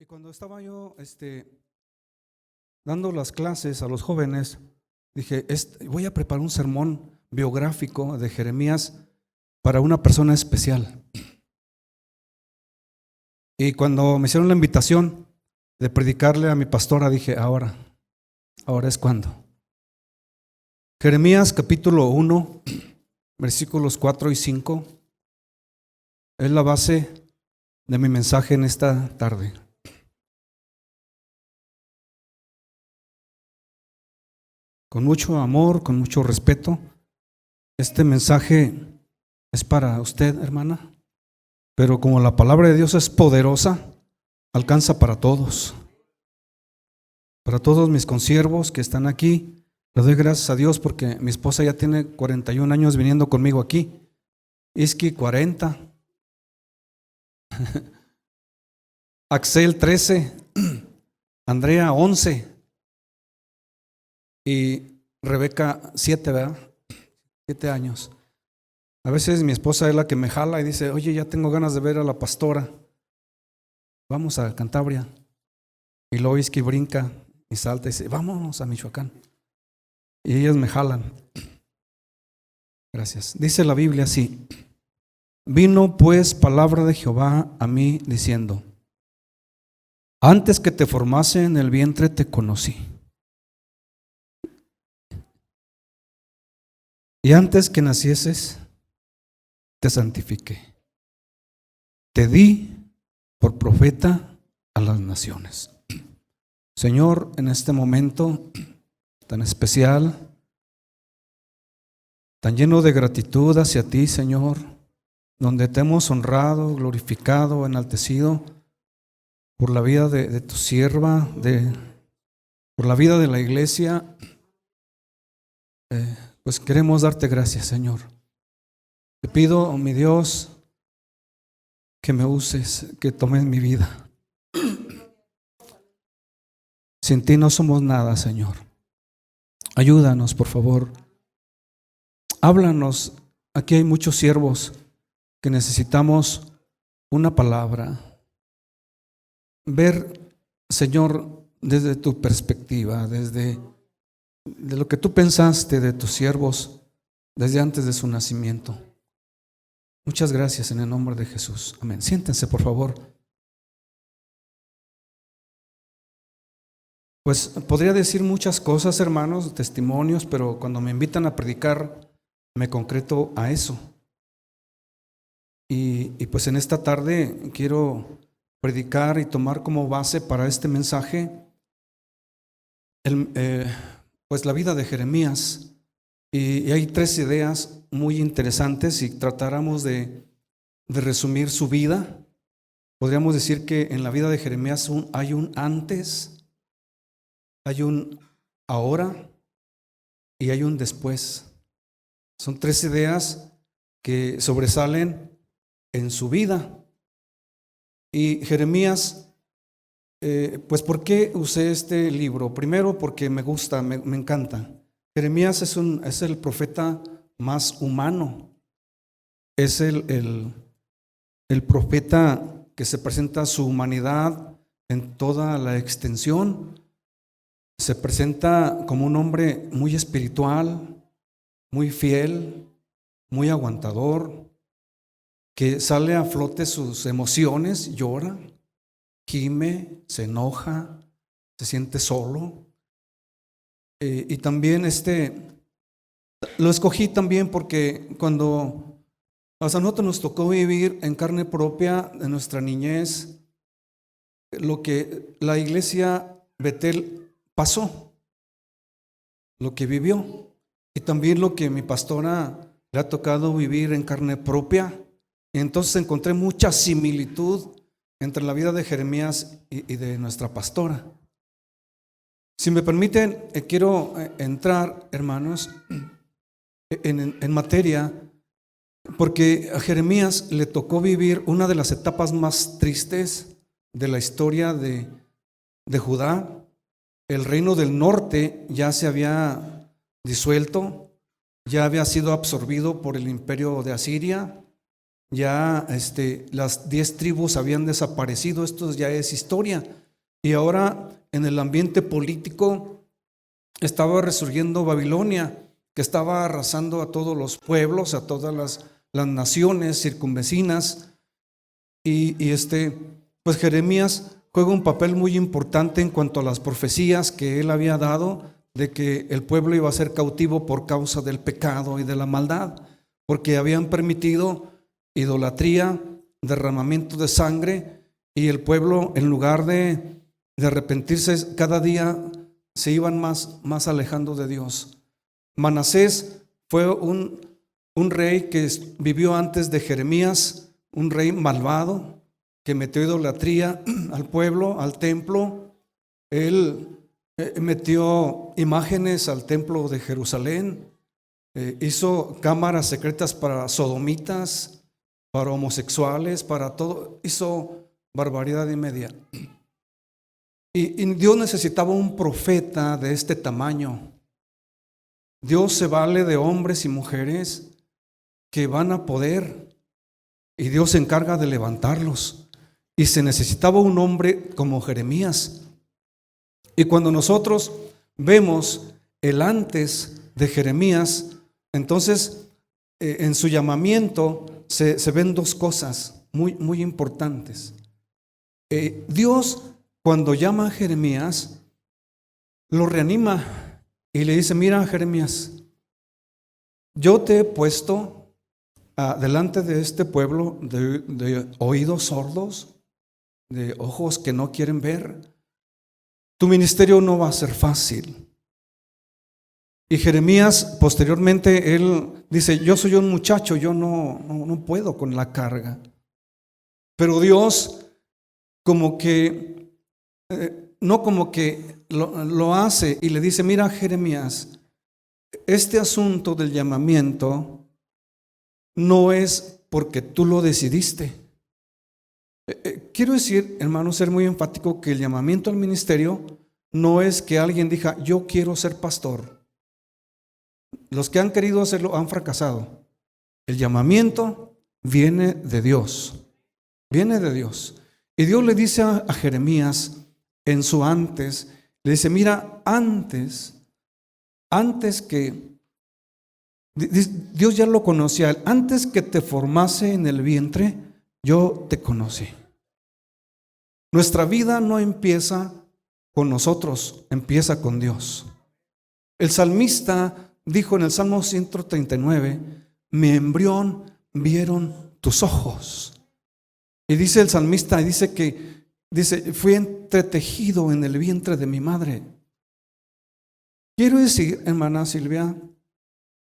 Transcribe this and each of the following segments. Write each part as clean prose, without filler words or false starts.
Cuando estaba yo dando las clases a los jóvenes, dije, voy a preparar un sermón biográfico de Jeremías para una persona especial. Y cuando me hicieron la invitación de predicarle a mi pastora, dije, ahora es cuando. Jeremías capítulo 1, versículos 4 y 5, es la base de mi mensaje en esta tarde. Con mucho amor, con mucho respeto, este mensaje es para usted, hermana, pero como la palabra de Dios es poderosa, alcanza para todos. Para todos mis consiervos que están aquí, le doy gracias a Dios porque mi esposa ya tiene 41 años viniendo conmigo aquí. Iski 40. Axel 13. Andrea 11. Y Rebeca 7, ¿verdad? 7 años. A veces mi esposa es la que me jala y dice, oye, ya tengo ganas de ver a la pastora. Vamos a Cantabria. Y luego Iski brinca y salta y dice, vámonos a Michoacán. Y ellas me jalan. Gracias. Dice la Biblia así: vino pues palabra de Jehová a mí diciendo, antes que te formase en el vientre te conocí, y antes que nacieses te santifiqué, te di por profeta a las naciones. Señor, en este momento tan especial, tan lleno de gratitud hacia ti, Señor, donde te hemos honrado, glorificado, enaltecido por la vida de tu sierva, por la vida de la iglesia, pues queremos darte gracias, Señor. Te pido, mi Dios, que me uses, que tomes mi vida. Sin ti no somos nada, Señor. Ayúdanos, por favor. Háblanos. Aquí hay muchos siervos que necesitamos una palabra. Ver, Señor, desde tu perspectiva, de lo que tú pensaste de tus siervos desde antes de su nacimiento. Muchas gracias en el nombre de Jesús. Amén. Siéntense, por favor. Pues podría decir muchas cosas, hermanos, testimonios, pero cuando me invitan a predicar, me concreto a eso. Y pues en esta tarde quiero predicar y tomar como base para este mensaje pues la vida de Jeremías. Y hay 3 ideas muy interesantes. Si tratáramos de resumir su vida, podríamos decir que en la vida de Jeremías hay un antes, hay un ahora y hay un después. Son 3 ideas que sobresalen en su vida. Y Jeremías, pues ¿por qué usé este libro? Primero porque me gusta, me encanta. Jeremías es el profeta más humano. Es el profeta que se presenta su humanidad en toda la extensión. Se presenta como un hombre muy espiritual, muy fiel, muy aguantador, que sale a flote sus emociones, llora, gime, se enoja, se siente solo. Y también lo escogí también porque cuando a nosotros nos tocó vivir en carne propia de nuestra niñez lo que la iglesia Betel pasó, lo que vivió, y también lo que mi pastora le ha tocado vivir en carne propia. Y entonces encontré mucha similitud entre la vida de Jeremías y de nuestra pastora. Si me permiten, quiero entrar, hermanos, en materia, porque a Jeremías le tocó vivir una de las etapas más tristes de la historia de Judá. El reino del norte ya se había disuelto, ya había sido absorbido por el imperio de Asiria. ya las 10 tribus habían desaparecido, esto ya es historia. Y ahora en el ambiente político estaba resurgiendo Babilonia, que estaba arrasando a todos los pueblos, a todas las naciones circunvecinas. Y pues Jeremías juega un papel muy importante en cuanto a las profecías que él había dado de que el pueblo iba a ser cautivo por causa del pecado y de la maldad, porque habían permitido idolatría, derramamiento de sangre, y el pueblo, en lugar de arrepentirse, cada día se iban más alejando de Dios. Manasés fue un rey que vivió antes de Jeremías, un rey malvado que metió idolatría al pueblo, al templo. Él metió imágenes al templo de Jerusalén, hizo cámaras secretas para sodomitas, para homosexuales, para todo, hizo barbaridad y media. Y Dios necesitaba un profeta de este tamaño. Dios se vale de hombres y mujeres que van a poder, y Dios se encarga de levantarlos. Y se necesitaba un hombre como Jeremías. Y cuando nosotros vemos el antes de Jeremías, entonces en su llamamiento se ven dos cosas muy importantes. Dios, cuando llama a Jeremías, lo reanima y le dice: mira, Jeremías, yo te he puesto delante de este pueblo de oídos sordos, de ojos que no quieren ver. Tu ministerio no va a ser fácil. Y Jeremías, posteriormente, él dice: yo soy un muchacho, yo no puedo con la carga. Pero Dios como que no como que lo hace y le dice: mira, Jeremías, este asunto del llamamiento no es porque tú lo decidiste. Quiero decir, hermano, ser muy enfático, que el llamamiento al ministerio no es que alguien diga: yo quiero ser pastor. Los que han querido hacerlo han fracasado. El llamamiento viene de Dios. Viene de Dios. Y Dios le dice a Jeremías en su antes, le dice: mira, antes que Dios ya lo conocía, antes que te formase en el vientre, yo te conocí. Nuestra vida no empieza con nosotros, empieza con Dios. El salmista dijo en el Salmo 139: mi embrión vieron tus ojos. Y dice el salmista, dice: fui entretejido en el vientre de mi madre. Quiero decir, hermana Silvia,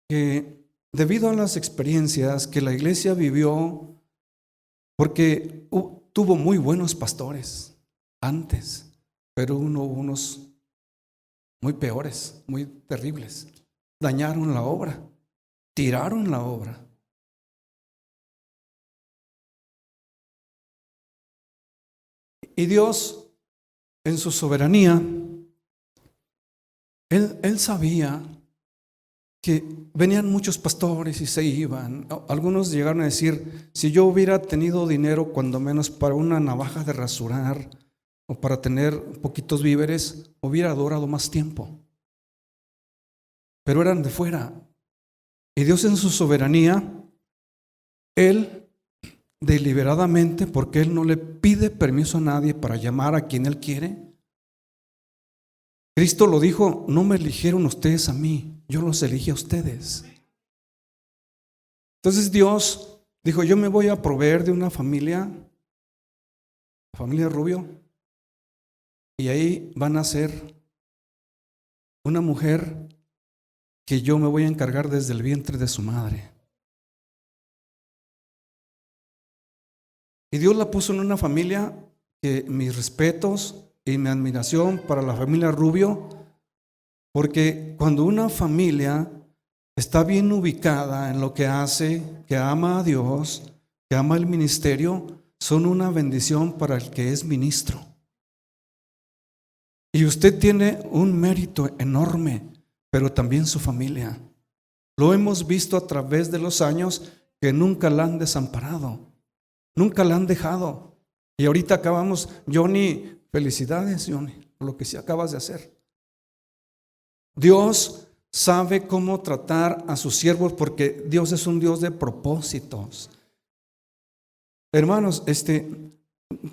que debido a las experiencias que la iglesia vivió, porque tuvo muy buenos pastores antes, pero hubo unos muy peores, muy terribles. Dañaron la obra, tiraron la obra. Y Dios, en su soberanía, Él sabía que venían muchos pastores y se iban. Algunos llegaron a decir: si yo hubiera tenido dinero, cuando menos para una navaja de rasurar o para tener poquitos víveres, hubiera durado más tiempo. Pero eran de fuera. Y Dios, en su soberanía, Él deliberadamente, porque Él no le pide permiso a nadie para llamar a quien Él quiere. Cristo lo dijo: no me eligieron ustedes a mí, yo los elegí a ustedes. Entonces Dios dijo: yo me voy a proveer de una familia Rubio, y ahí van a ser una mujer que yo me voy a encargar desde el vientre de su madre. Y Dios la puso en una familia que mis respetos y mi admiración para la familia Rubio, porque cuando una familia está bien ubicada en lo que hace, que ama a Dios, que ama el ministerio, son una bendición para el que es ministro. Y usted tiene un mérito enorme, pero también su familia. Lo hemos visto a través de los años, que nunca la han desamparado, nunca la han dejado. Y ahorita acabamos, Johnny, felicidades, Johnny, por lo que sí acabas de hacer. Dios sabe cómo tratar a sus siervos porque Dios es un Dios de propósitos. Hermanos,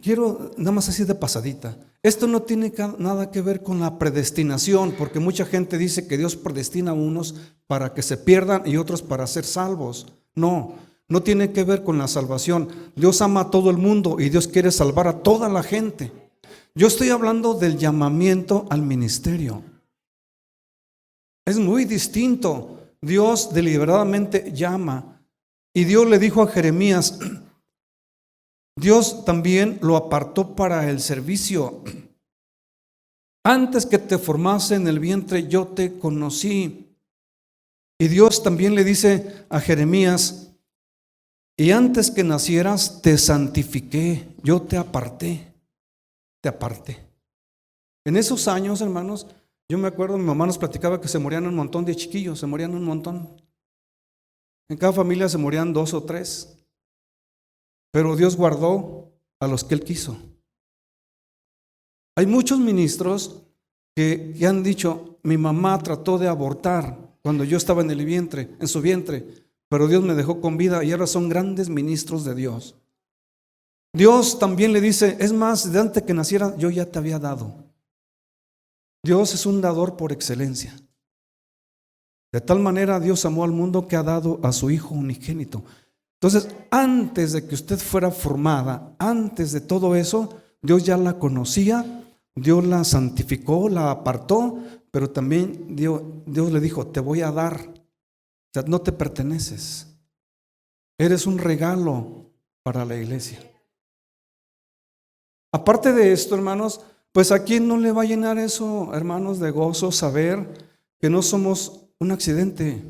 quiero nada más así de pasadita. Esto no tiene nada que ver con la predestinación, porque mucha gente dice que Dios predestina a unos para que se pierdan y otros para ser salvos. No, no tiene que ver con la salvación. Dios ama a todo el mundo y Dios quiere salvar a toda la gente. Yo estoy hablando del llamamiento al ministerio. Es muy distinto. Dios deliberadamente llama. Y Dios le dijo a Jeremías, Dios también lo apartó para el servicio. Antes que te formase en el vientre, yo te conocí. Y Dios también le dice a Jeremías, y antes que nacieras, te santifiqué, yo te aparté, te aparté. En esos años, hermanos, yo me acuerdo, mi mamá nos platicaba que se morían un montón de chiquillos, se morían un montón. En cada familia se morían 2 o 3. Pero Dios guardó a los que Él quiso. Hay muchos ministros que han dicho, mi mamá trató de abortar cuando yo estaba en el vientre, en su vientre, pero Dios me dejó con vida y ahora son grandes ministros de Dios. Dios también le dice, es más, de antes que naciera yo ya te había dado. Dios es un dador por excelencia. De tal manera Dios amó al mundo que ha dado a su Hijo unigénito. Entonces, antes de que usted fuera formada, antes de todo eso, Dios ya la conocía, Dios la santificó, la apartó, pero también Dios le dijo, te voy a dar. O sea, no te perteneces. Eres un regalo para la iglesia. Aparte de esto, hermanos, pues a quién no le va a llenar eso, hermanos, de gozo saber que no somos un accidente.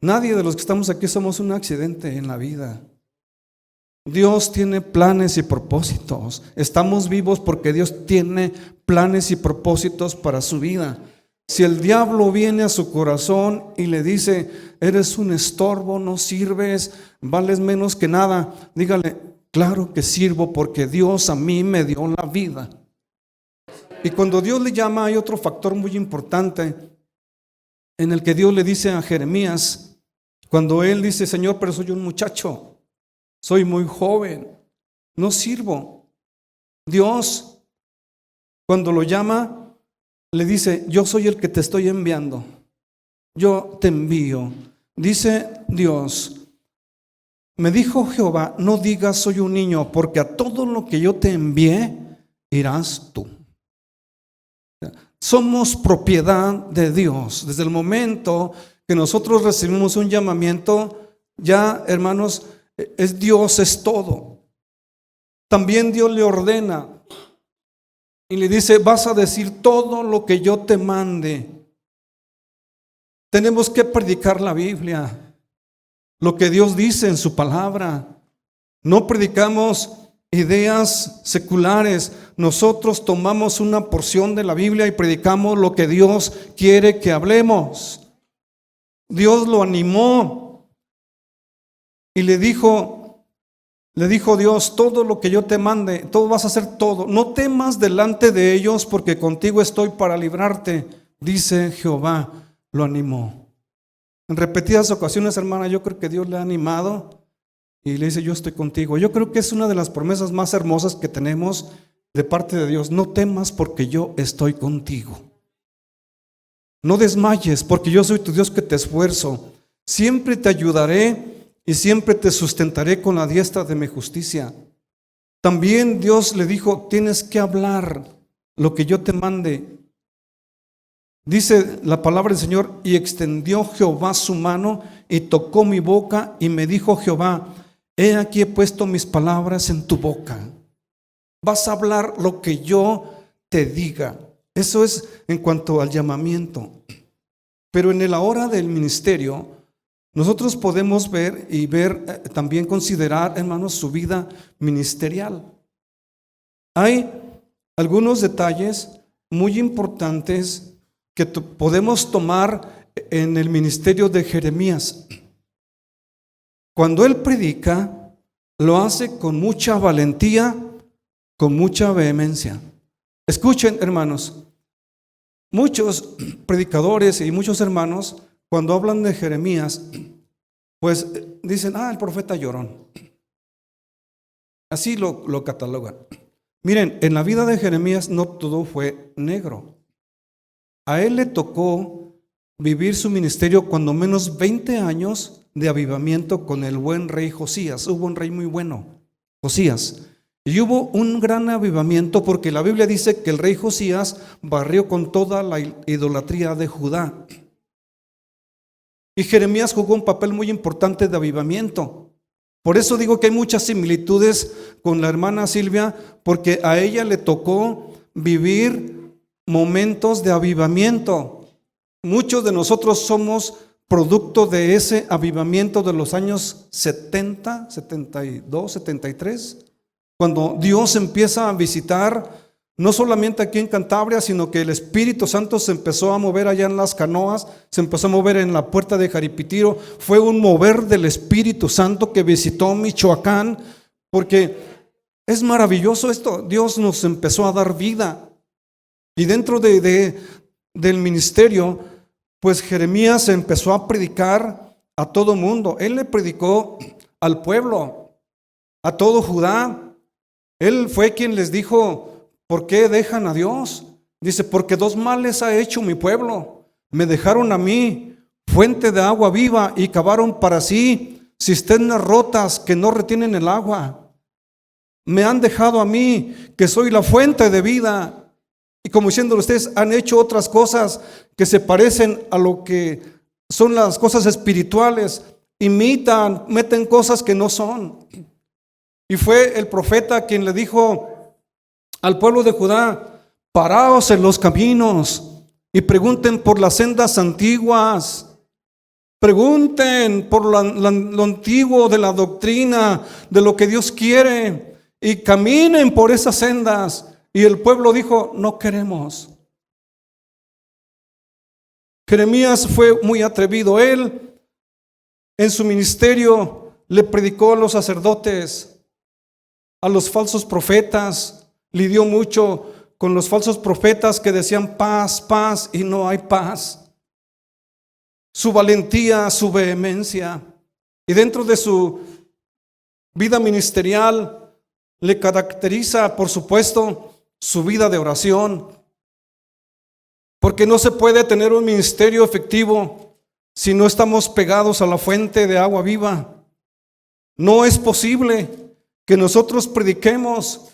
Nadie de los que estamos aquí somos un accidente en la vida. Dios tiene planes y propósitos. Estamos vivos porque Dios tiene planes y propósitos para su vida. Si el diablo viene a su corazón y le dice, eres un estorbo, no sirves, vales menos que nada, dígale, claro que sirvo porque Dios a mí me dio la vida. Y cuando Dios le llama, hay otro factor muy importante en el que Dios le dice a Jeremías, cuando él dice, Señor, pero soy un muchacho, soy muy joven, no sirvo. Dios, cuando lo llama, le dice, yo soy el que te estoy enviando, yo te envío. Dice Dios, me dijo Jehová, no digas soy un niño, porque a todo lo que yo te envié, irás tú. Somos propiedad de Dios. Desde el momento que nosotros recibimos un llamamiento, ya, hermanos, es Dios, es todo. También Dios le ordena y le dice, vas a decir todo lo que yo te mande. Tenemos que predicar la Biblia, lo que Dios dice en su palabra. No predicamos ideas seculares. Nosotros tomamos una porción de la Biblia y predicamos lo que Dios quiere que hablemos. Dios lo animó y le dijo Dios, todo lo que yo te mande, todo vas a hacer todo. No temas delante de ellos porque contigo estoy para librarte, dice Jehová, lo animó. En repetidas ocasiones, hermana, yo creo que Dios le ha animado y le dice, yo estoy contigo. Yo creo que es una de las promesas más hermosas que tenemos de parte de Dios. No temas porque yo estoy contigo. No desmayes porque yo soy tu Dios que te esfuerzo. Siempre te ayudaré y siempre te sustentaré con la diestra de mi justicia. También Dios le dijo, tienes que hablar lo que yo te mande. Dice la palabra del Señor, y extendió Jehová su mano y tocó mi boca y me dijo Jehová, he aquí he puesto mis palabras en tu boca. Vas a hablar lo que yo te diga. Eso es en cuanto al llamamiento. Pero en la hora del ministerio, nosotros podemos ver y también considerar, hermanos, su vida ministerial. Hay algunos detalles muy importantes que podemos tomar en el ministerio de Jeremías. cuando él predica, lo hace con mucha valentía, con mucha vehemencia. Escuchen, hermanos, muchos predicadores y muchos hermanos, cuando hablan de Jeremías, pues dicen, el profeta llorón. Así lo catalogan. Miren, en la vida de Jeremías no todo fue negro. A él le tocó vivir su ministerio cuando menos 20 años de avivamiento con el buen rey Josías. Hubo un rey muy bueno, Josías. Y hubo un gran avivamiento porque la Biblia dice que el rey Josías barrió con toda la idolatría de Judá. Y Jeremías jugó un papel muy importante de avivamiento. Por eso digo que hay muchas similitudes con la hermana Silvia, porque a ella le tocó vivir momentos de avivamiento. Muchos de nosotros somos producto de ese avivamiento de los años 70, 72, 73, cuando Dios empieza a visitar, no solamente aquí en Cantabria, sino que el Espíritu Santo se empezó a mover allá en las Canoas, se empezó a mover en la puerta de Jaripitiro. Fue un mover del Espíritu Santo que visitó Michoacán, porque es maravilloso esto. Dios nos empezó a dar vida. Y dentro del ministerio, pues Jeremías empezó a predicar a todo mundo. Él le predicó al pueblo, a todo Judá. Él fue quien les dijo: ¿por qué dejan a Dios? Dice: porque dos males ha hecho mi pueblo. Me dejaron a mí, fuente de agua viva, y cavaron para sí cisternas rotas que no retienen el agua. Me han dejado a mí, que soy la fuente de vida. Y como diciendo, ustedes han hecho otras cosas que se parecen a lo que son las cosas espirituales. Imitan, meten cosas que no son. Y fue el profeta quien le dijo al pueblo de Judá: paraos en los caminos y pregunten por las sendas antiguas. Pregunten por lo antiguo de la doctrina, de lo que Dios quiere, y caminen por esas sendas. Y el pueblo dijo: no queremos. Jeremías fue muy atrevido. Él en su ministerio le predicó a los sacerdotes, a los falsos profetas. Lidió mucho con los falsos profetas que decían paz, paz, y no hay paz. Su valentía, su vehemencia. Y dentro de su vida ministerial le caracteriza, por supuesto, su vida de oración. Porque no se puede tener un ministerio efectivo si no estamos pegados a la fuente de agua viva. No es posible que nosotros prediquemos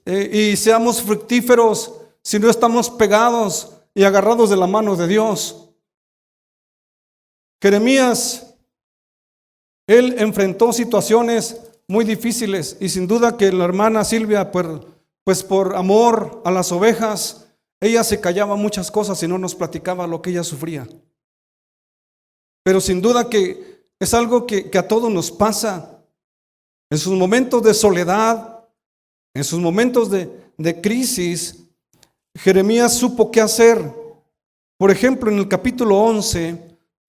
y seamos fructíferos si no estamos pegados y agarrados de la mano de Dios. Jeremías, él enfrentó situaciones muy difíciles, y sin duda que la hermana Silvia, pues por amor a las ovejas, ella se callaba muchas cosas y no nos platicaba lo que ella sufría. Pero sin duda que es algo que a todos nos pasa. En sus momentos de soledad, en sus momentos de crisis, Jeremías supo qué hacer. Por ejemplo, en el capítulo 11,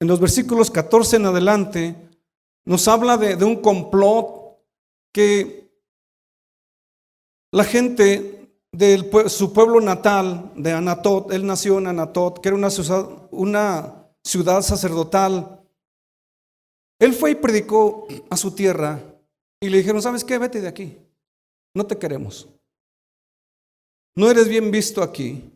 en los versículos 14 en adelante, nos habla de un complot que la gente de su pueblo natal, de Anatot, él nació en Anatot, que era una ciudad sacerdotal. Él fue y predicó a su tierra. Y le dijeron: ¿sabes qué? Vete de aquí, no te queremos, no eres bien visto aquí,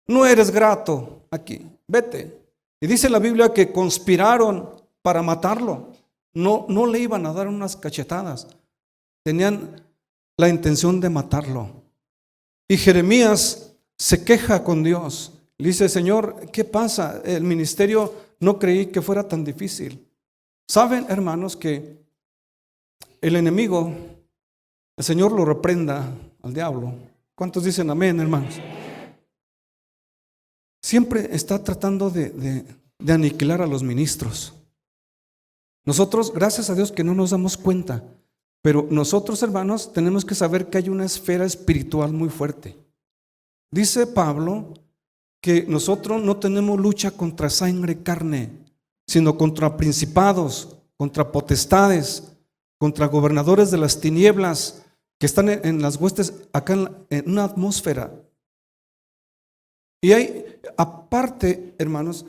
no eres grato aquí, vete. Y dice la Biblia que conspiraron para matarlo. No le iban a dar unas cachetadas, tenían la intención de matarlo. Y Jeremías se queja con Dios, le dice: Señor, ¿qué pasa? El ministerio no creí que fuera tan difícil. Saben, hermanos, que el enemigo, el Señor lo reprenda al diablo. ¿Cuántos dicen amén, hermanos? Siempre está tratando de aniquilar a los ministros. Nosotros, gracias a Dios que no nos damos cuenta, pero nosotros, hermanos, tenemos que saber que hay una esfera espiritual muy fuerte. Dice Pablo que nosotros no tenemos lucha contra sangre y carne, sino contra principados, contra potestades, contra gobernadores de las tinieblas que están en las huestes acá en una atmósfera. Y hay, aparte, hermanos,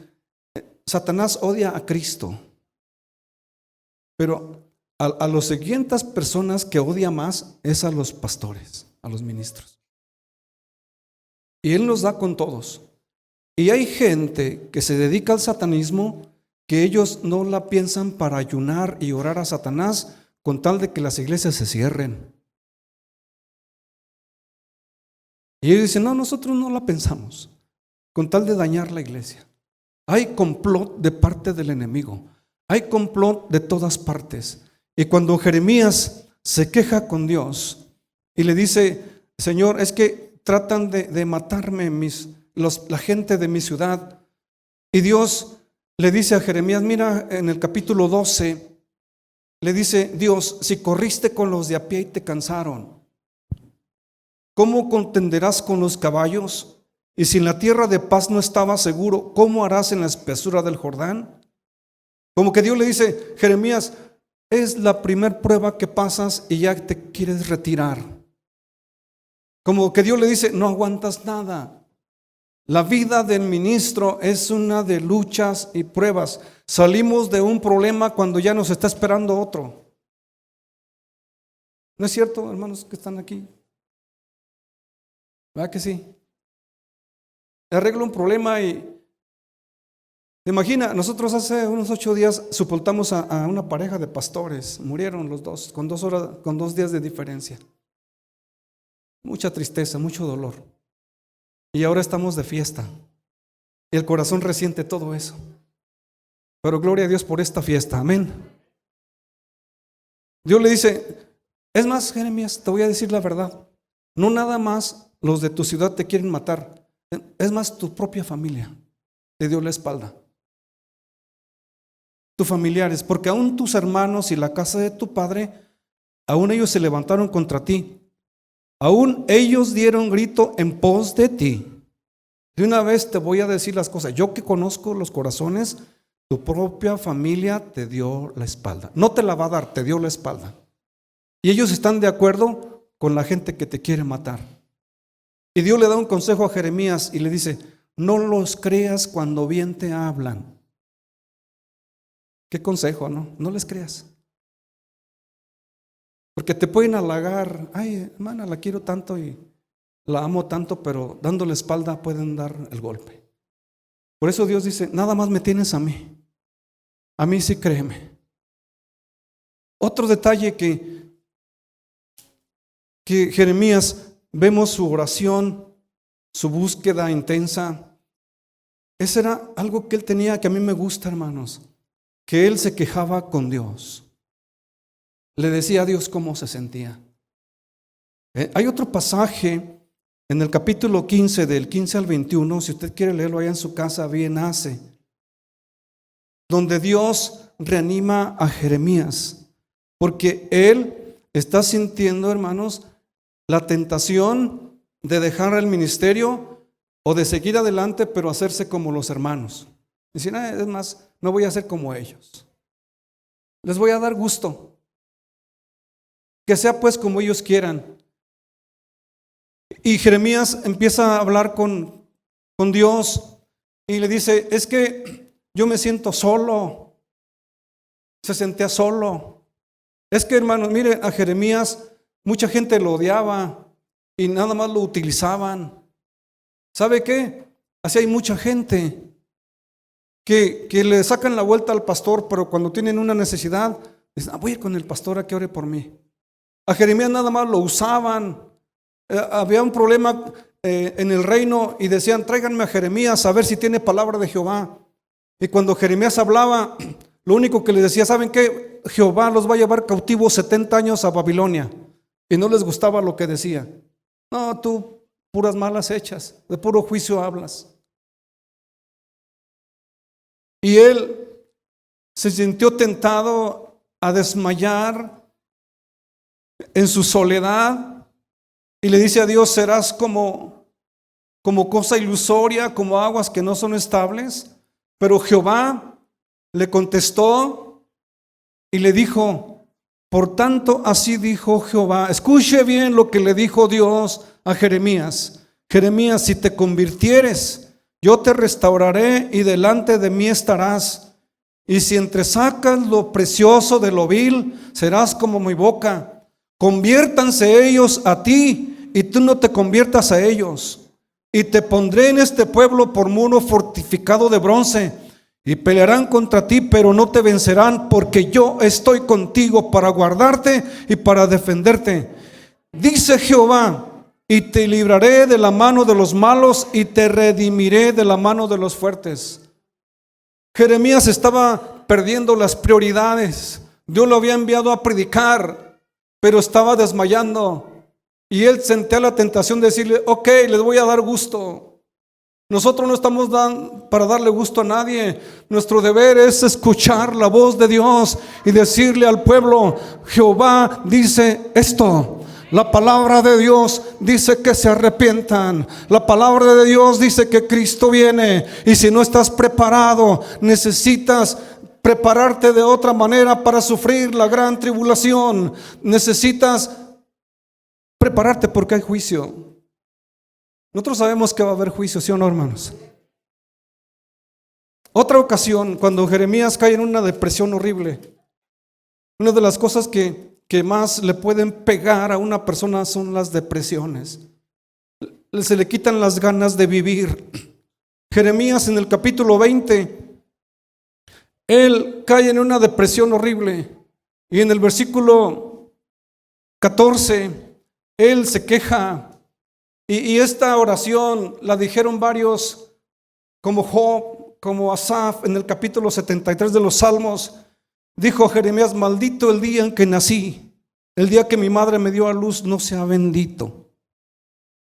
Satanás odia a Cristo, pero a las siguientes personas que odia más es a los pastores, a los ministros. Y Él nos da con todos. Y hay gente que se dedica al satanismo, que ellos no la piensan para ayunar y orar a Satanás con tal de que las iglesias se cierren. Y ellos dicen, no, nosotros no la pensamos, con tal de dañar la iglesia. Hay complot de parte del enemigo, hay complot de todas partes. Y cuando Jeremías se queja con Dios y le dice, Señor, es que tratan de matarme la gente de mi ciudad. Y Dios le dice a Jeremías, mira, en el capítulo 12, le dice Dios, si corriste con los de a pie y te cansaron, ¿cómo contenderás con los caballos? Y si en la tierra de paz no estabas seguro, ¿cómo harás en la espesura del Jordán? Como que Dios le dice, Jeremías, es la primer prueba que pasas y ya te quieres retirar. Como que Dios le dice, no aguantas nada. La vida del ministro es una de luchas y pruebas. Salimos de un problema cuando ya nos está esperando otro. ¿No es cierto, hermanos que están aquí? ¿Verdad que sí? Arreglo un problema y imagina, nosotros hace unos 8 días sepultamos a una pareja de pastores. Murieron los dos con 2 días de diferencia. Mucha tristeza, mucho dolor. Y ahora estamos de fiesta. Y el corazón resiente todo eso. Pero gloria a Dios por esta fiesta. Amén. Dios le dice, es más, Jeremías, te voy a decir la verdad. No nada más los de tu ciudad te quieren matar. Es más, tu propia familia te dio la espalda. Tus familiares, porque aún tus hermanos y la casa de tu padre, aún ellos se levantaron contra ti. Aún ellos dieron grito en pos de ti. De una vez te voy a decir las cosas. Yo que conozco los corazones, tu propia familia te dio la espalda. No te la va a dar, te dio la espalda. Y ellos están de acuerdo con la gente que te quiere matar. Y Dios le da un consejo a Jeremías y le dice, no los creas cuando bien te hablan. ¿Qué consejo, no? No les creas. Porque te pueden halagar, ay, hermana, la quiero tanto y la amo tanto, pero dándole espalda pueden dar el golpe. Por eso Dios dice, nada más me tienes a mí sí créeme. Otro detalle que Jeremías, vemos su oración, su búsqueda intensa. Ese era algo que él tenía, que a mí me gusta, hermanos, que él se quejaba con Dios. Le decía a Dios cómo se sentía. Hay otro pasaje en el capítulo 15, del 15 al 21, si usted quiere leerlo allá en su casa, bien hace, donde Dios reanima a Jeremías, porque él está sintiendo, hermanos, la tentación de dejar el ministerio o de seguir adelante, pero hacerse como los hermanos. Dicen, es más, no voy a ser como ellos. Les voy a dar gusto. Que sea pues como ellos quieran. Y Jeremías empieza a hablar con Dios y le dice, es que yo me siento solo. Se sentía solo. Es que, hermanos, mire, a Jeremías mucha gente lo odiaba y nada más lo utilizaban. ¿Sabe qué? Así hay mucha gente que le sacan la vuelta al pastor, pero cuando tienen una necesidad, dicen, voy a ir con el pastor a que ore por mí. A Jeremías nada más lo usaban. Había un problema en el reino y decían, tráiganme a Jeremías a ver si tiene palabra de Jehová. Y cuando Jeremías hablaba, lo único que les decía, ¿saben qué? Jehová los va a llevar cautivos 70 años a Babilonia. Y no les gustaba lo que decía. No, tú, puras malas hechas, de puro juicio hablas. Y él se sintió tentado a desmayar en su soledad y le dice a Dios, serás como cosa ilusoria, como aguas que no son estables. Pero Jehová le contestó y le dijo: por tanto, así dijo Jehová. Escuche bien lo que le dijo Dios a Jeremías. Jeremías, si te convirtieres, yo te restauraré y delante de mí estarás. Y si entresacas lo precioso de lo vil, serás como mi boca. Conviértanse ellos a ti y tú no te conviertas a ellos. Y te pondré en este pueblo por muro fortificado de bronce. Y pelearán contra ti, pero no te vencerán, porque yo estoy contigo para guardarte y para defenderte. Dice Jehová: y te libraré de la mano de los malos y te redimiré de la mano de los fuertes. Jeremías estaba perdiendo las prioridades. Dios lo había enviado a predicar, pero estaba desmayando. Y él sentía la tentación de decirle: ok, les voy a dar gusto. Nosotros no estamos para darle gusto a nadie. Nuestro deber es escuchar la voz de Dios y decirle al pueblo: Jehová dice esto. La palabra de Dios dice que se arrepientan. La palabra de Dios dice que Cristo viene. Y si no estás preparado, necesitas prepararte de otra manera para sufrir la gran tribulación. Necesitas prepararte porque hay juicio. Nosotros sabemos que va a haber juicio, ¿sí o no, hermanos? Otra ocasión, cuando Jeremías cae en una depresión horrible, una de las cosas que más le pueden pegar a una persona son las depresiones. Se le quitan las ganas de vivir. Jeremías en el capítulo 20, él cae en una depresión horrible. Y en el versículo 14, él se queja. Y esta oración la dijeron varios, como Job, como Asaf, en el capítulo 73 de los Salmos. Dijo Jeremías: maldito el día en que nací, el día que mi madre me dio a luz no sea bendito.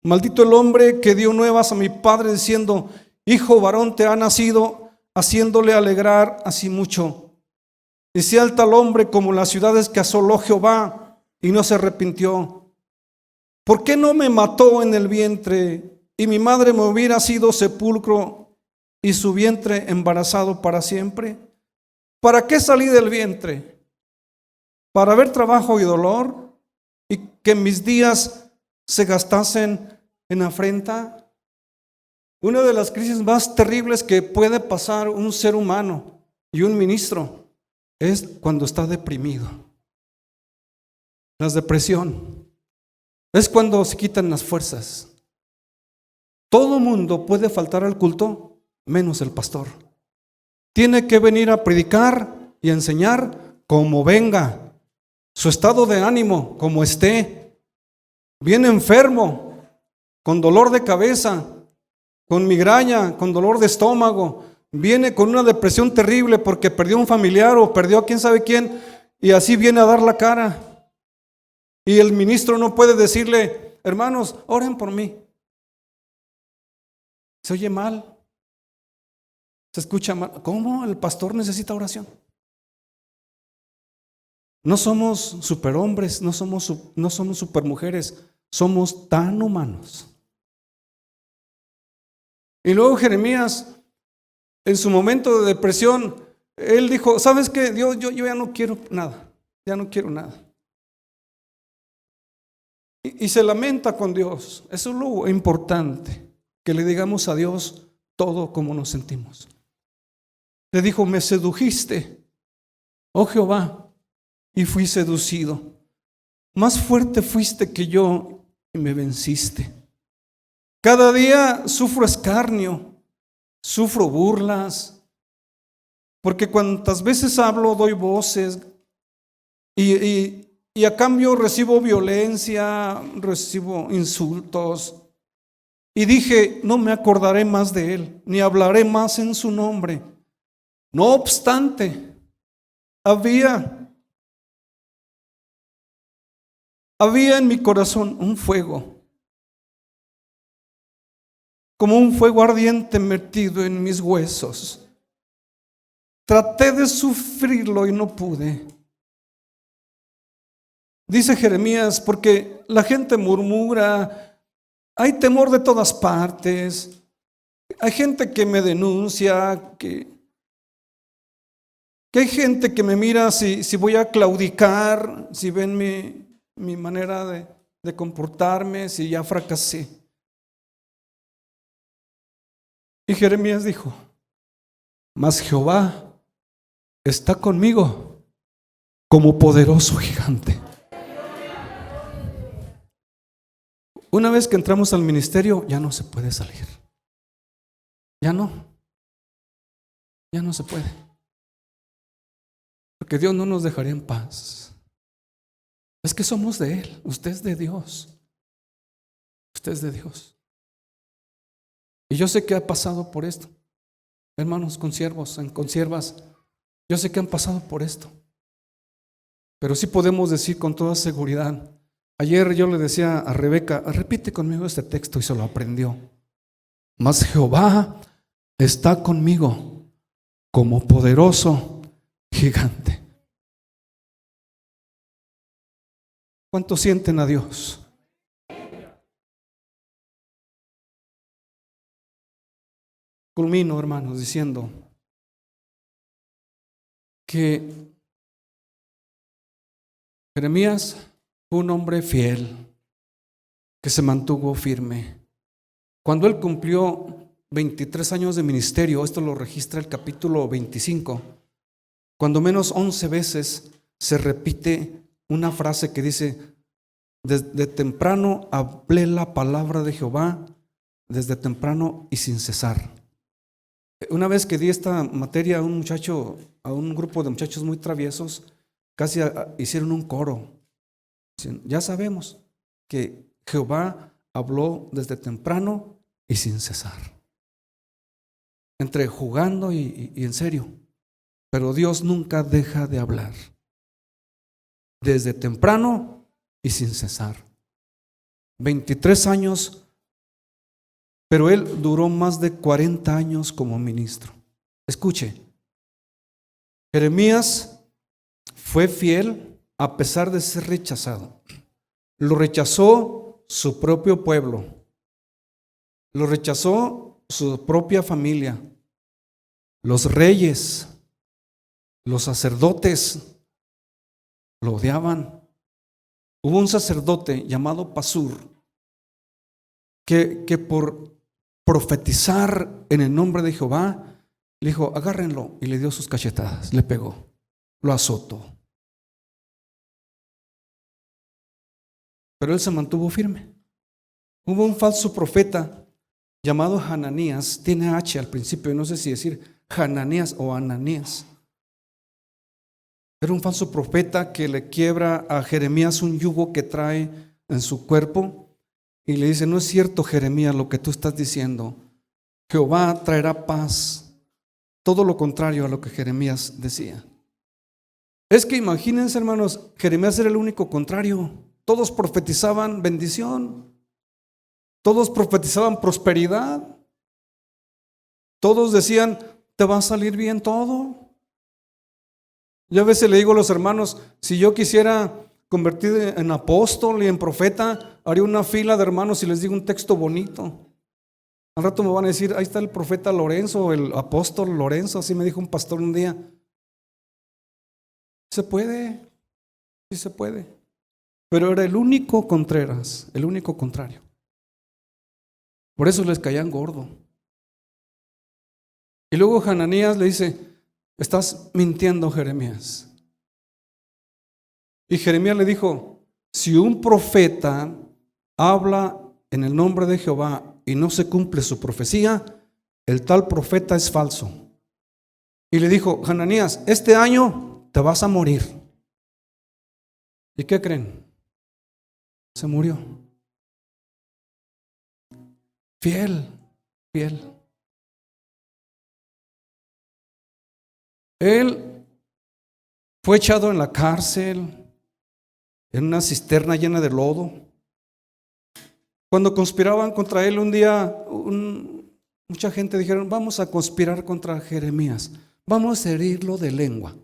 Maldito el hombre que dio nuevas a mi padre diciendo: hijo varón te ha nacido, haciéndole alegrar así mucho. Y sea el tal hombre como las ciudades que asoló Jehová y no se arrepintió. ¿Por qué no me mató en el vientre y mi madre me hubiera sido sepulcro y su vientre embarazado para siempre? ¿Para qué salí del vientre? ¿Para ver trabajo y dolor y que mis días se gastasen en afrenta? Una de las crisis más terribles que puede pasar un ser humano y un ministro es cuando está deprimido. La depresión es cuando se quitan las fuerzas. Todo mundo puede faltar al culto, menos el pastor. Tiene que venir a predicar y a enseñar como venga, su estado de ánimo, como esté. Viene enfermo, con dolor de cabeza, con migraña, con dolor de estómago. Viene con una depresión terrible porque perdió un familiar o perdió a quién sabe quién, y así viene a dar la cara. Y el ministro no puede decirle: hermanos, oren por mí. Se oye mal, se escucha mal. ¿Cómo el pastor necesita oración? No somos superhombres, no somos supermujeres, somos tan humanos. Y luego Jeremías, en su momento de depresión, él dijo: ¿sabes qué? Dios, yo ya no quiero nada, ya no quiero nada. Y se lamenta con Dios. Eso es lo importante, que le digamos a Dios todo como nos sentimos. Le dijo: me sedujiste, oh Jehová, y fui seducido. Más fuerte fuiste que yo y me venciste. Cada día sufro escarnio, sufro burlas, porque cuantas veces hablo doy voces y a cambio recibo violencia, recibo insultos. Y dije: no me acordaré más de él, ni hablaré más en su nombre. No obstante, había en mi corazón un fuego, como un fuego ardiente metido en mis huesos. Traté de sufrirlo y no pude. Dice Jeremías: porque la gente murmura, hay temor de todas partes, hay gente que me denuncia, que Que hay gente que me mira si voy a claudicar, si ven mi manera de comportarme, si ya fracasé. Y Jeremías dijo: mas Jehová está conmigo como poderoso gigante. Una vez que entramos al ministerio, ya no se puede salir. Ya no se puede. Porque Dios no nos dejaría en paz. Es que somos de Él. Usted es de Dios. Usted es de Dios. Y yo sé que ha pasado por esto. Hermanos, consiervos, consiervas, yo sé que han pasado por esto. Pero sí podemos decir con toda seguridad. Ayer yo le decía a Rebeca: repite conmigo este texto, y se lo aprendió. Mas Jehová está conmigo como poderoso gigante. ¿Cuántos sienten a Dios? Culmino, hermanos, diciendo que Jeremías fue un hombre fiel que se mantuvo firme. Cuando él cumplió 23 años de ministerio, esto lo registra el capítulo 25, cuando menos 11 veces se repite una frase que dice: desde temprano hablé la palabra de Jehová, desde temprano y sin cesar. Una vez que di esta materia a un grupo de muchachos muy traviesos, casi hicieron un coro. Ya sabemos que Jehová habló desde temprano y sin cesar. Entre jugando y en serio. Pero Dios nunca deja de hablar. Desde temprano y sin cesar. 23 años, pero él duró más de 40 años como ministro. Escuche, Jeremías fue fiel a pesar de ser rechazado. Lo rechazó su propio pueblo. Lo rechazó su propia familia. Los reyes, los sacerdotes lo odiaban. Hubo un sacerdote llamado Pasur que por profetizar en el nombre de Jehová le dijo: agárrenlo, y le dio sus cachetadas, le pegó, lo azotó. Pero él se mantuvo firme. Hubo un falso profeta llamado Hananías, tiene H al principio, no sé si decir Hananías o Ananías. Era un falso profeta que le quiebra a Jeremías un yugo que trae en su cuerpo y le dice: no es cierto, Jeremías, lo que tú estás diciendo. Jehová traerá paz. Todo lo contrario a lo que Jeremías decía. Es que imagínense, hermanos, Jeremías era el único contrario. Todos profetizaban bendición. Todos profetizaban prosperidad. Todos decían: te va a salir bien todo. Yo a veces le digo a los hermanos: si yo quisiera convertir en apóstol y en profeta, haría una fila de hermanos y les digo un texto bonito. Al rato me van a decir: ahí está el profeta Lorenzo, el apóstol Lorenzo, así me dijo un pastor un día. Se puede, sí se puede. Pero era el único Contreras, el único contrario. Por eso les caían gordo. Y luego Hananías le dice: estás mintiendo, Jeremías. Y Jeremías le dijo: si un profeta habla en el nombre de Jehová y no se cumple su profecía, el tal profeta es falso. Y le dijo: Hananías, este año te vas a morir. ¿Y qué creen? Se murió. Fiel, fiel. Él fue echado en la cárcel, en una cisterna llena de lodo. Cuando conspiraban contra él un día, mucha gente dijeron: vamos a conspirar contra Jeremías, vamos a herirlo de lengua.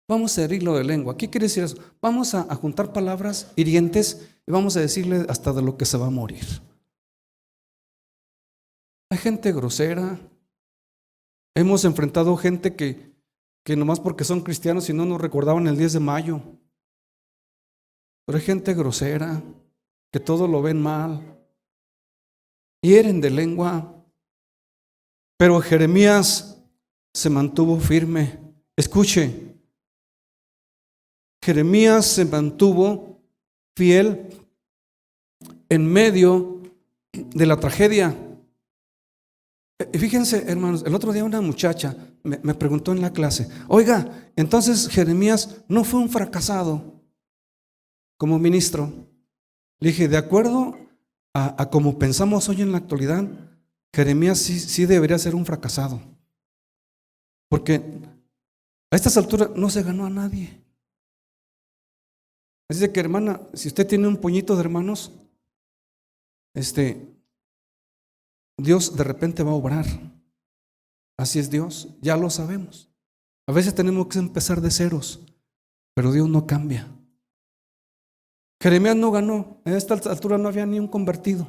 Vamos a herirlo de lengua. ¿Qué quiere decir eso? Vamos a juntar palabras hirientes y vamos a decirle hasta de lo que se va a morir. Hay gente grosera, Hemos enfrentado gente que nomás porque son cristianos y no nos recordaban el 10 de mayo. Pero hay gente grosera, que todo lo ven mal, hieren de lengua. Pero Jeremías se mantuvo firme. Escuche, Jeremías se mantuvo fiel en medio de la tragedia. Fíjense, hermanos, el otro día una muchacha me preguntó en la clase: oiga, entonces Jeremías no fue un fracasado como ministro. Le dije, de acuerdo a como pensamos hoy en la actualidad, Jeremías sí debería ser un fracasado, porque a estas alturas no se ganó a nadie. Así de que, hermana, si usted tiene un puñito de hermanos, Dios de repente va a obrar. Así es Dios, ya lo sabemos. A veces tenemos que empezar de ceros, pero Dios no cambia. Jeremías no ganó, a esta altura no había ni un convertido.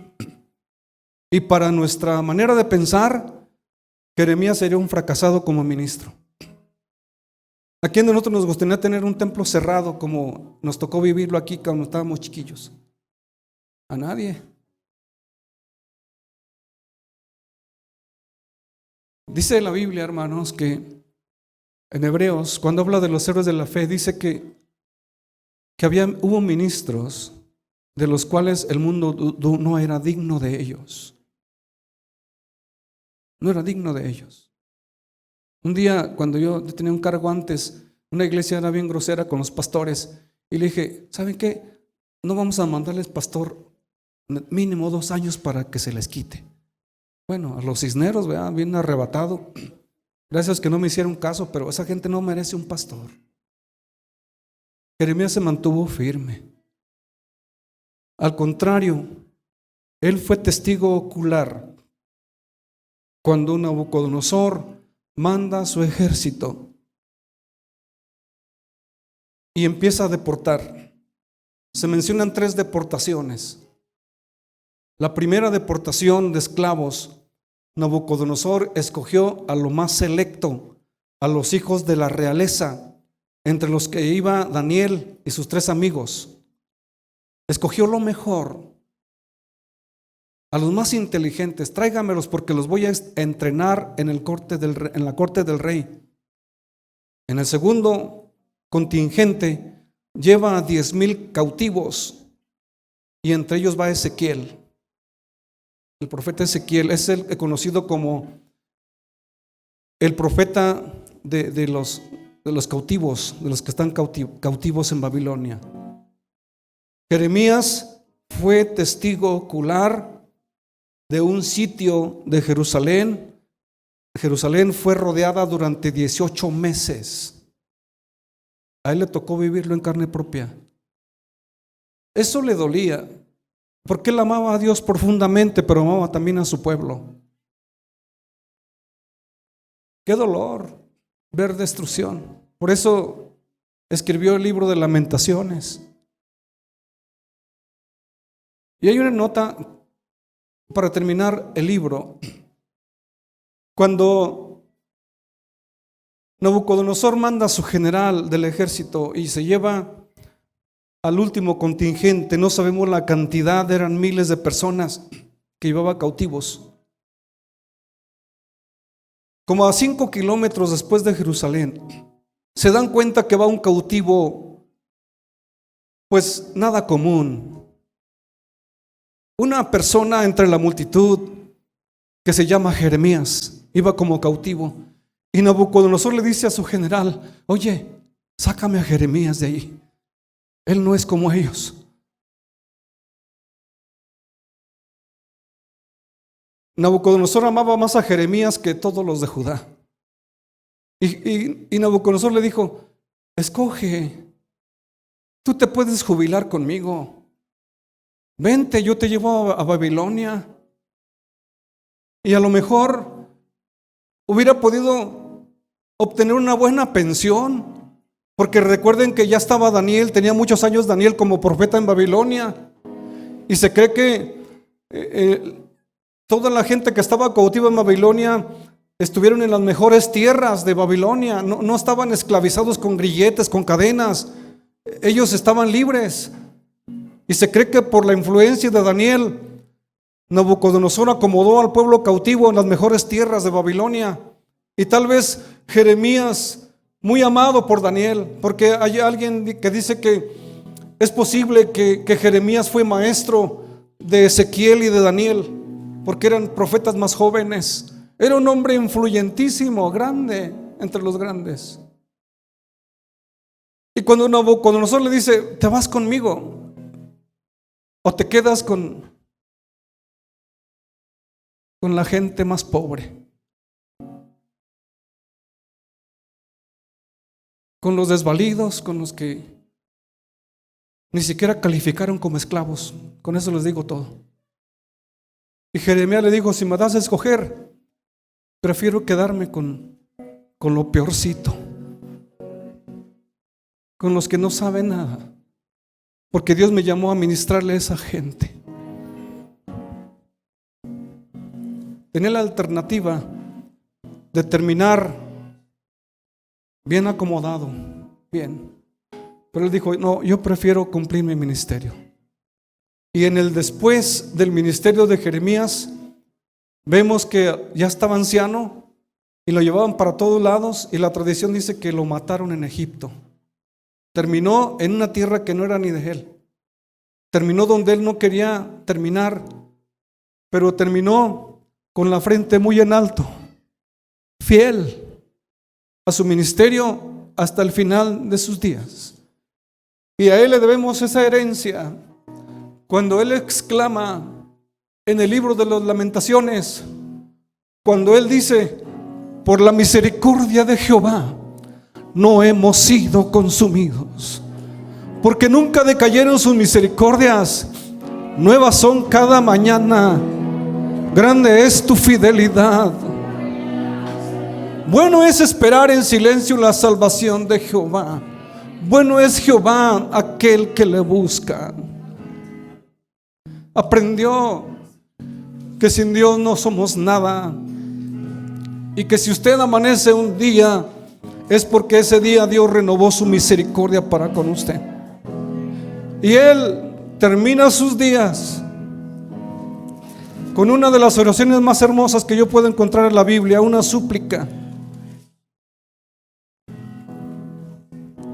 Y para nuestra manera de pensar, Jeremías sería un fracasado como ministro. ¿A quién de nosotros nos gustaría tener un templo cerrado como nos tocó vivirlo aquí cuando estábamos chiquillos? A nadie. Dice la Biblia, hermanos, que en Hebreos, cuando habla de los héroes de la fe, dice que hubo ministros de los cuales el mundo no era digno de ellos. No era digno de ellos. Un día, cuando yo tenía un cargo antes, una iglesia era bien grosera con los pastores, y le dije, ¿saben qué? No vamos a mandarles pastor mínimo 2 años para que se les quite. Bueno, a los cisneros, ¿verdad? Bien arrebatado. Gracias que no me hicieron caso, pero esa gente no merece un pastor. Jeremías se mantuvo firme. Al contrario, él fue testigo ocular cuando Nabucodonosor manda a su ejército y empieza a deportar. Se mencionan 3 deportaciones. La primera deportación de esclavos, Nabucodonosor escogió a lo más selecto, a los hijos de la realeza, entre los que iba Daniel y sus 3 amigos. Escogió lo mejor, a los más inteligentes. Tráigamelos porque los voy a entrenar en la corte del rey. En el segundo contingente lleva a 10,000 cautivos, y entre ellos va Ezequiel. El profeta Ezequiel es el conocido como el profeta de los cautivos, de los que están cautivos en Babilonia. Jeremías fue testigo ocular de un sitio de Jerusalén. Jerusalén fue rodeada durante 18 meses. A él le tocó vivirlo en carne propia. Eso le dolía, porque él amaba a Dios profundamente, pero amaba también a su pueblo. Qué dolor ver destrucción. Por eso escribió el libro de Lamentaciones. Y hay una nota para terminar el libro. Cuando Nabucodonosor manda a su general del ejército y se lleva al último contingente, no sabemos la cantidad, eran miles de personas que llevaba cautivos. Como a 5 kilómetros después de Jerusalén, se dan cuenta que va un cautivo, pues nada común. Una persona entre la multitud que se llama Jeremías iba como cautivo, y Nabucodonosor le dice a su general: oye, sácame a Jeremías de ahí, él no es como ellos. Nabucodonosor amaba más a Jeremías que todos los de Judá. Y Nabucodonosor le dijo: escoge, tú te puedes jubilar conmigo, vente, yo te llevo a Babilonia. Y a lo mejor hubiera podido obtener una buena pensión, porque recuerden que ya estaba Daniel, tenía muchos años Daniel como profeta en Babilonia, y se cree que toda la gente que estaba cautiva en Babilonia estuvieron en las mejores tierras de Babilonia, no estaban esclavizados con grilletes, con cadenas, ellos estaban libres. Y se cree que por la influencia de Daniel, Nabucodonosor acomodó al pueblo cautivo en las mejores tierras de Babilonia. Y tal vez Jeremías, muy amado por Daniel, porque hay alguien que dice que es posible que Jeremías fue maestro de Ezequiel y de Daniel, porque eran profetas más jóvenes. Era un hombre influyentísimo, grande, entre los grandes. Y cuando Nabucodonosor le dice: ¿te vas conmigo o te quedas con la gente más pobre, con los desvalidos, con los que ni siquiera calificaron como esclavos? Con eso les digo todo. Y Jeremías le dijo: si me das a escoger, prefiero quedarme con lo peorcito, con los que no saben nada, porque Dios me llamó a ministrarle a esa gente. Tenía la alternativa de terminar bien acomodado, bien, pero él dijo: no, yo prefiero cumplir mi ministerio. Y en el después del ministerio de Jeremías, vemos que ya estaba anciano y lo llevaban para todos lados, y la tradición dice que lo mataron en Egipto. Terminó en una tierra que no era ni de él. Terminó donde él no quería terminar, pero terminó con la frente muy en alto, fiel a su ministerio hasta el final de sus días. Y a él le debemos esa herencia. Cuando él exclama en el libro de las Lamentaciones, cuando él dice: por la misericordia de Jehová no hemos sido consumidos, porque nunca decayeron sus misericordias, nuevas son cada mañana, grande es tu fidelidad. Bueno es esperar en silencio la salvación de Jehová. Bueno es Jehová aquel que le busca. Aprendió que sin Dios no somos nada, y que si usted amanece un día, es porque ese día Dios renovó su misericordia para con usted. Y él termina sus días con una de las oraciones más hermosas que yo puedo encontrar en la Biblia, una súplica.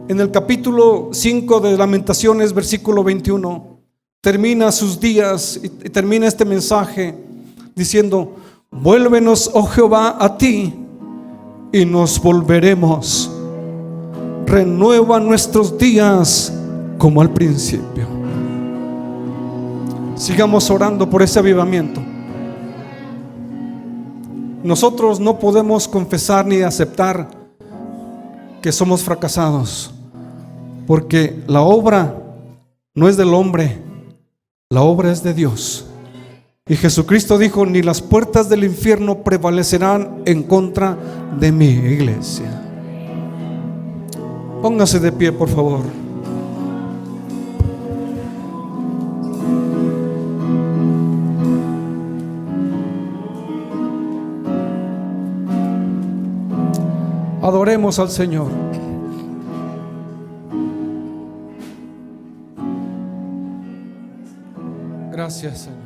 En el capítulo 5 de Lamentaciones, versículo 21, termina sus días y termina este mensaje diciendo: vuélvenos, oh Jehová, a ti, y nos volveremos. Renueva nuestros días como al principio. Sigamos orando por ese avivamiento. Nosotros no podemos confesar ni aceptar que somos fracasados, porque la obra no es del hombre, la obra es de Dios. Y Jesucristo dijo: ni las puertas del infierno prevalecerán en contra de mi iglesia. Póngase de pie, por favor. Adoremos al Señor. Gracias, Señor.